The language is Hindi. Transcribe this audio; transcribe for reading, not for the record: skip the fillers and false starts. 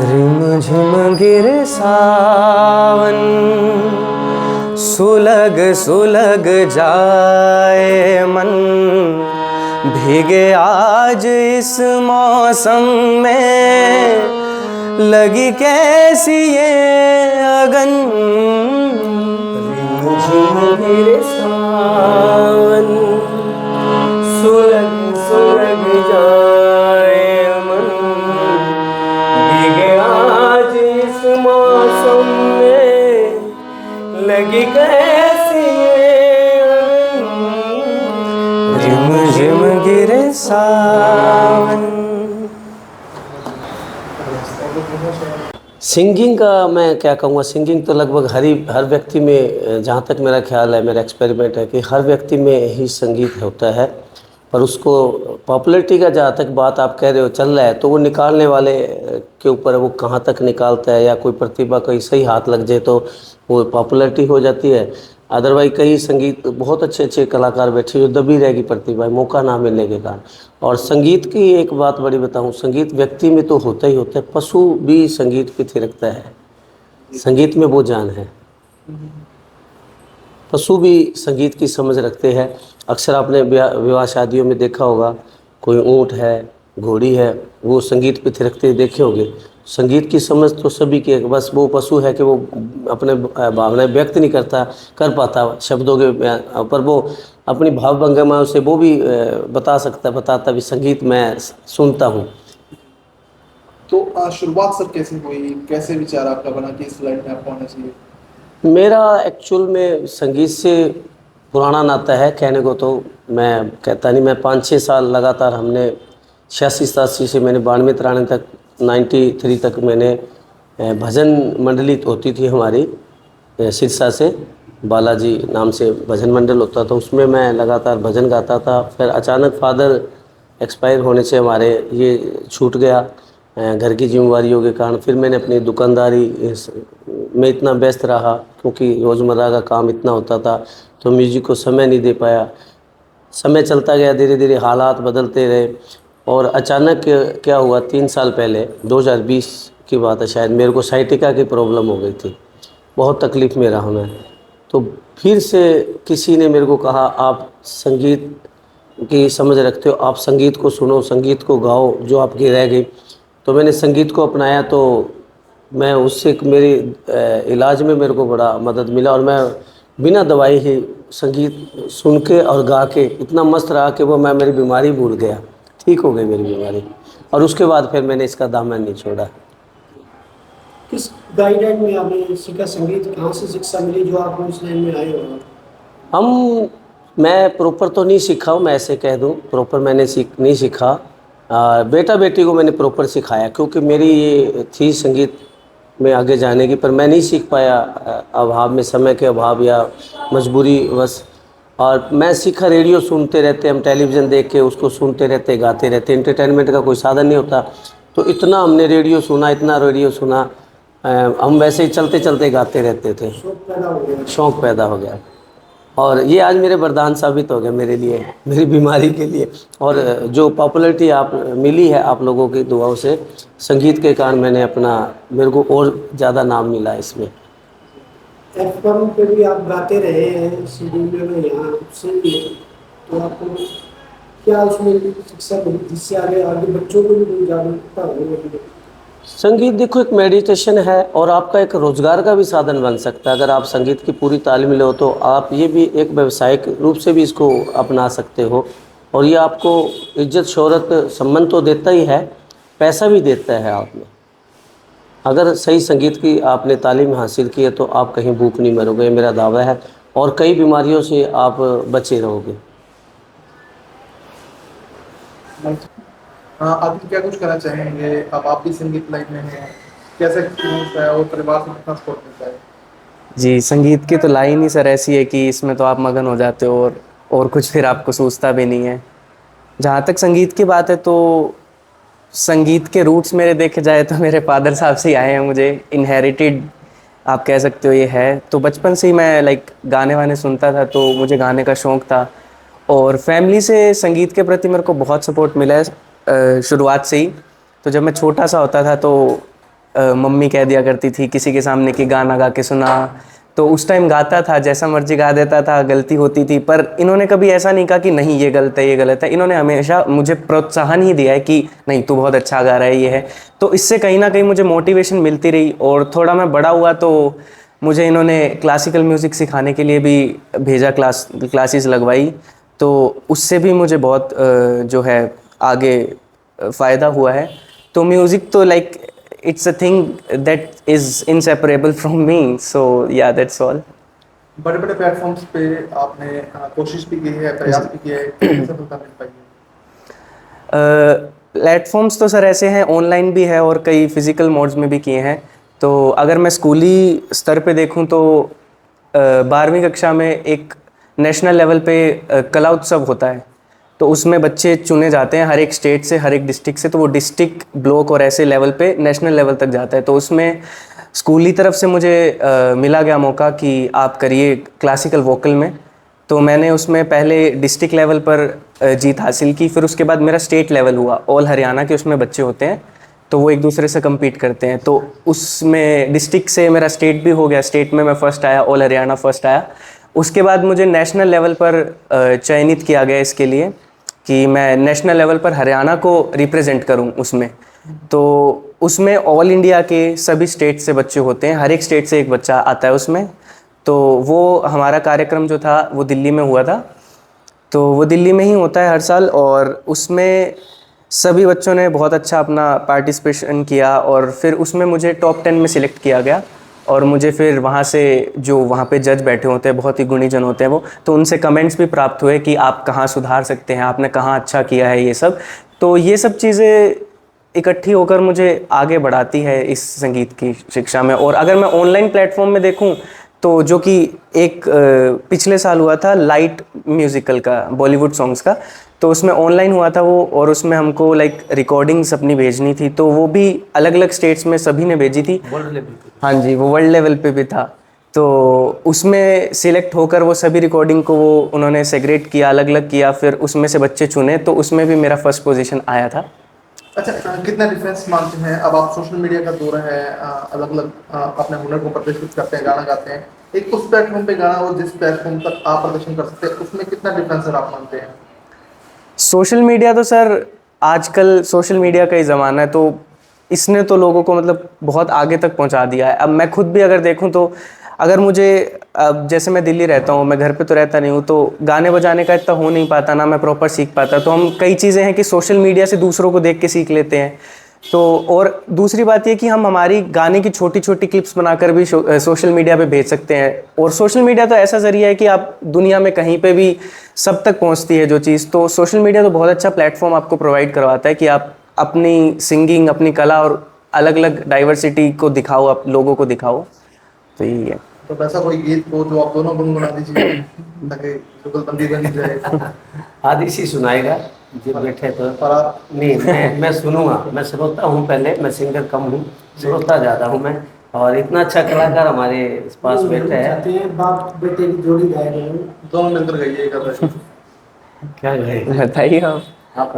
रिमझिम गिरे सावन, सुलग सुलग जाए मन, भीगे आज इस मौसम में, लगी कैसी ये अगन। रिमझिम गिरे सावन, सुलग सुलग जाए मन, भीगे आज इस मौसम में, लगी कैसी ये अगन। रिमझिम गिरे सावन। सिंगिंग का मैं क्या कहूँगा, सिंगिंग तो लगभग हर व्यक्ति में, जहाँ तक मेरा ख्याल है, मेरा एक्सपेरिमेंट है कि हर व्यक्ति में ही संगीत होता है, पर उसको पॉपुलैरिटी का जहाँ तक बात आप कह रहे हो चल रहा है, तो वो निकालने वाले के ऊपर है, वो कहाँ तक निकालता है, या कोई प्रतिभा कोई सही हाथ लग जाए तो वो पॉपुलैरिटी हो जाती है। अदरवाइज कई संगीत बहुत अच्छे अच्छे कलाकार बैठे जो दबी रहेगी प्रतिभा, मौका ना मिलने के कारण। और संगीत की एक बात बड़ी बताऊं, संगीत व्यक्ति में तो होता ही होता है, पशु भी संगीत पे थिरकता है, संगीत में वो जान है। पशु भी संगीत की समझ रखते हैं। अक्सर आपने विवाह शादियों में देखा होगा, कोई ऊँट है, घोड़ी है, वो संगीत पे थिरकते देखे होंगे। संगीत की समझ तो सभी की है, बस वो पशु है कि वो अपने भावनाएं व्यक्त नहीं कर पाता शब्दों के, पर वो अपनी भाव भंगिमाओं से वो भी बताता भी संगीत मैं सुनता हूँ। तो शुरुआत सर कैसे हुई, कैसे विचार आपका बना कि इस लाइन में आपको आना चाहिए? मेरा एक्चुअल में संगीत से पुराना नाता है, कहने को तो मैं कहता नहीं। मैं 5-6 साल लगातार, हमने 86-87 से मैंने 92-93 तक 93 तक मैंने भजन मंडली होती थी हमारी सिरसा से, बालाजी नाम से भजन मंडल होता था, उसमें मैं लगातार भजन गाता था। फिर अचानक फादर एक्सपायर होने से हमारे ये छूट गया घर की जिम्मेवारियों के कारण। फिर मैंने अपनी दुकानदारी में इतना व्यस्त रहा, क्योंकि रोज़मर्रा का काम इतना होता था, तो म्यूज़िक को समय नहीं दे पाया। समय चलता गया, धीरे धीरे हालात बदलते रहे, और अचानक क्या हुआ, 3 साल पहले 2020 की बात है शायद, मेरे को साइटिका की प्रॉब्लम हो गई थी, बहुत तकलीफ़ में रहा मैं। तो फिर से किसी ने मेरे को कहा, आप संगीत की समझ रखते हो, आप संगीत को सुनो, संगीत को गाओ जो आपकी रह गई। तो मैंने संगीत को अपनाया, तो मैं उससे मेरी इलाज में मेरे को बड़ा मदद मिला, और मैं बिना दवाई ही संगीत सुन के और गा के इतना मस्त रहा कि वो मैं मेरी बीमारी भूल गया, ठीक हो गई मेरी बीमारी। और उसके बाद फिर मैंने इसका दामन नहीं छोड़ा। किस गाइडेंस में आपने सीखा संगीत, कहाँ से शिक्षा मिली जो आप उस लाइन में आए हो? मैं प्रॉपर तो नहीं सीखा हूँ, मैं ऐसे कह दूँ, प्रॉपर मैंने नहीं सीखा। बेटा बेटी को मैंने प्रॉपर सिखाया, क्योंकि मेरी ये थी संगीत में आगे जाने की, पर मैं नहीं सीख पाया, अभाव में, समय के अभाव या मजबूरी बस। और मैं सीखा, रेडियो सुनते रहते, हम टेलीविज़न देख के उसको सुनते रहते, गाते रहते, एंटरटेनमेंट का कोई साधन नहीं होता, तो इतना हमने रेडियो सुना, इतना रेडियो सुना, हम वैसे ही चलते चलते गाते रहते थे, शौक़ पैदा हो गया। और ये आज मेरे वरदान साबित हो गए मेरे लिए, मेरी बीमारी के लिए। और जो पॉपुलैरिटी आप मिली है आप लोगों की दुआओं से, संगीत के कारण मैंने मेरे को और ज़्यादा नाम मिला इसमें। एफएम पे भी आप गाते रहे हैं, स्टूडियो में यहाँ से, तो आपको क्या उसमें शिक्षा मिली जिससे आगे आगे बच्चों को भी जागरूकता होगी? संगीत देखो एक मेडिटेशन है, और आपका एक रोज़गार का भी साधन बन सकता है। अगर आप संगीत की पूरी तालीम लो तो आप ये भी एक व्यावसायिक रूप से भी इसको अपना सकते हो, और ये आपको इज्जत शोहरत सम्मान तो देता ही है, पैसा भी देता है आप में। अगर सही संगीत की आपने तालीम हासिल की है तो आप कहीं भूख नहीं मरोगे, मेरा दावा है, और कई बीमारियों से आप बचे रहोगे। अभी क्या कुछ करना चाहेंगे? अब आप भी संगीत लाइन में हैं, कैसा एक्सपीरियंस है और परिवार से कितना सपोर्ट मिलता है? जी, संगीत की तो लाइन ही सर ऐसी है कि इसमें तो आप मगन हो जाते हो, और कुछ फिर आपको सोचता भी नहीं है। जहाँ तक संगीत की बात है तो संगीत के रूट्स मेरे देखे जाए तो मेरे फादर साहब से ही आए हैं, मुझे इनहेरिटेड आप कह सकते हो ये है। तो बचपन से ही मैं लाइक गाने वाने सुनता था, तो मुझे गाने का शौक़ था। और फैमिली से संगीत के प्रति मेरे को बहुत सपोर्ट मिला है शुरुआत से ही। तो जब मैं छोटा सा होता था तो मम्मी कह दिया करती थी किसी के सामने कि गाना गा के सुना, तो उस टाइम गाता था, जैसा मर्जी गा देता था, गलती होती थी, पर इन्होंने कभी ऐसा नहीं कहा कि नहीं ये गलत है, ये गलत है। इन्होंने हमेशा मुझे प्रोत्साहन ही दिया है कि नहीं तू बहुत अच्छा गा रहा है, ये है। तो इससे कहीं ना कहीं मुझे मोटिवेशन मिलती रही। और थोड़ा मैं बड़ा हुआ तो मुझे इन्होंने क्लासिकल म्यूज़िक सिखाने के लिए भी भेजा, क्लासेस लगवाई। तो उससे भी मुझे बहुत जो है आगे फ़ायदा हुआ है। तो म्यूज़िक तो like it's a thing that is inseparable from me, so yeah, that's all. बड़े बड़े प्लेटफॉर्म्स पे आपने कोशिश भी की है, प्रयास भी किया है, कैसे सफलता मिल पाई है? प्लेटफॉर्म्स तो सर ऐसे हैं, ऑनलाइन भी है और कई फिज़िकल मोड्स में भी किए हैं। तो अगर मैं स्कूली स्तर पे देखूं तो 12वीं कक्षा में एक नेशनल लेवल पे कला उत्सव होता है। तो उसमें बच्चे चुने जाते हैं हर एक स्टेट से, हर एक डिस्ट्रिक्ट से। तो वो डिस्ट्रिक्ट, ब्लॉक और ऐसे लेवल पे नेशनल लेवल तक जाता है। तो उसमें स्कूली तरफ से मुझे मिला गया मौका कि आप करिए क्लासिकल वोकल में। तो मैंने उसमें पहले डिस्ट्रिक्ट लेवल पर जीत हासिल की, फिर उसके बाद मेरा स्टेट लेवल हुआ। ऑल हरियाणा के उसमें बच्चे होते हैं, तो वो एक दूसरे से कम्पीट करते हैं। तो उसमें डिस्ट्रिक्ट से मेरा स्टेट भी हो गया, स्टेट में मैं फ़र्स्ट आया, ऑल हरियाणा फर्स्ट आया। उसके बाद मुझे नेशनल लेवल पर चयनित किया गया इसके लिए कि मैं नेशनल लेवल पर हरियाणा को रिप्रेजेंट करूं उसमें। तो उसमें ऑल इंडिया के सभी स्टेट से बच्चे होते हैं, हर एक स्टेट से एक बच्चा आता है उसमें। तो वो हमारा कार्यक्रम जो था वो दिल्ली में हुआ था। तो वो दिल्ली में ही होता है हर साल, और उसमें सभी बच्चों ने बहुत अच्छा अपना पार्टिसिपेशन किया। और फिर उसमें मुझे टॉप 10 में सिलेक्ट किया गया। और मुझे फिर वहाँ से जो वहाँ पे जज बैठे होते हैं, बहुत ही गुणीजन होते हैं वो, तो उनसे कमेंट्स भी प्राप्त हुए कि आप कहाँ सुधार सकते हैं, आपने कहाँ अच्छा किया है, ये सब। तो ये सब चीज़ें इकट्ठी होकर मुझे आगे बढ़ाती है इस संगीत की शिक्षा में। और अगर मैं ऑनलाइन प्लेटफॉर्म में देखूं तो जो कि एक पिछले साल हुआ था लाइट म्यूज़िकल का, बॉलीवुड सॉन्ग्स का, तो उसमें ऑनलाइन हुआ था वो। और उसमें हमको लाइक रिकॉर्डिंग्स अपनी भेजनी थी, तो वो भी अलग अलग स्टेट्स में सभी ने भेजी थी। वर्ल्ड लेवल पे? हाँ जी, वो वर्ल्ड लेवल पे भी था। तो उसमें सिलेक्ट होकर वो सभी रिकॉर्डिंग को वो उन्होंने सेग्रेट किया, अलग अलग किया, फिर उसमें से बच्चे चुने। तो उसमें भी मेरा फर्स्ट पोजीशन आया था। अच्छा, कितना डिफरेंस मानते हैं? अब आप सोशल मीडिया का दौर है, अलग अलग अपने हुनर को प्रदर्शित करते हैं, गाना गाते हैं, एक उस प्लेटफॉर्म पे गाना और जिस प्लेटफॉर्म तक आप प्रदर्शन कर सकते हैं, उसमें कितना डिफरेंस है आप मानते हैं? सोशल मीडिया तो सर आजकल सोशल मीडिया का ही ज़माना है, तो इसने तो लोगों को मतलब बहुत आगे तक पहुंचा दिया है। अब मैं खुद भी अगर देखूं तो अगर मुझे, अब जैसे मैं दिल्ली रहता हूं, मैं घर पे तो रहता नहीं हूं, तो गाने बजाने का इतना हो नहीं पाता, ना मैं प्रॉपर सीख पाता। तो हम कई चीज़ें हैं कि सोशल मीडिया से दूसरों को देख के सीख लेते हैं। तो और दूसरी बात ये कि हम हमारी गाने की छोटी छोटी क्लिप्स बनाकर भी सोशल मीडिया पे भेज सकते हैं। और सोशल मीडिया तो ऐसा ज़रिया है कि आप दुनिया में कहीं पे भी सब तक पहुंचती है जो चीज़। तो सोशल मीडिया तो बहुत अच्छा प्लेटफॉर्म आपको प्रोवाइड करवाता है कि आप अपनी सिंगिंग, अपनी कला और अलग अलग डाइवर्सिटी को दिखाओ, आप लोगों को दिखाओ। तो यही है। तो वैसा कोई गीत हो जो आप दोनों गुनगुना दीजिए ताकि जुगलबंदी बन जाए। आदि सी सुनाएगा जब बैठे तो। और आप नहीं, मैं सुनूंगा, मैं श्रोता हूँ पहले, मैं सिंगर कम हूँ, श्रोता ज़्यादा हूँ मैं। और इतना अच्छा कलाकार हमारे पास बैठा है। चाहते हैं बाप बेटे की जोड़ी गाए रहे हैं। दोनों मिलकर गाइए कर रहे हैं। क्या गाए? बताइए आप। आप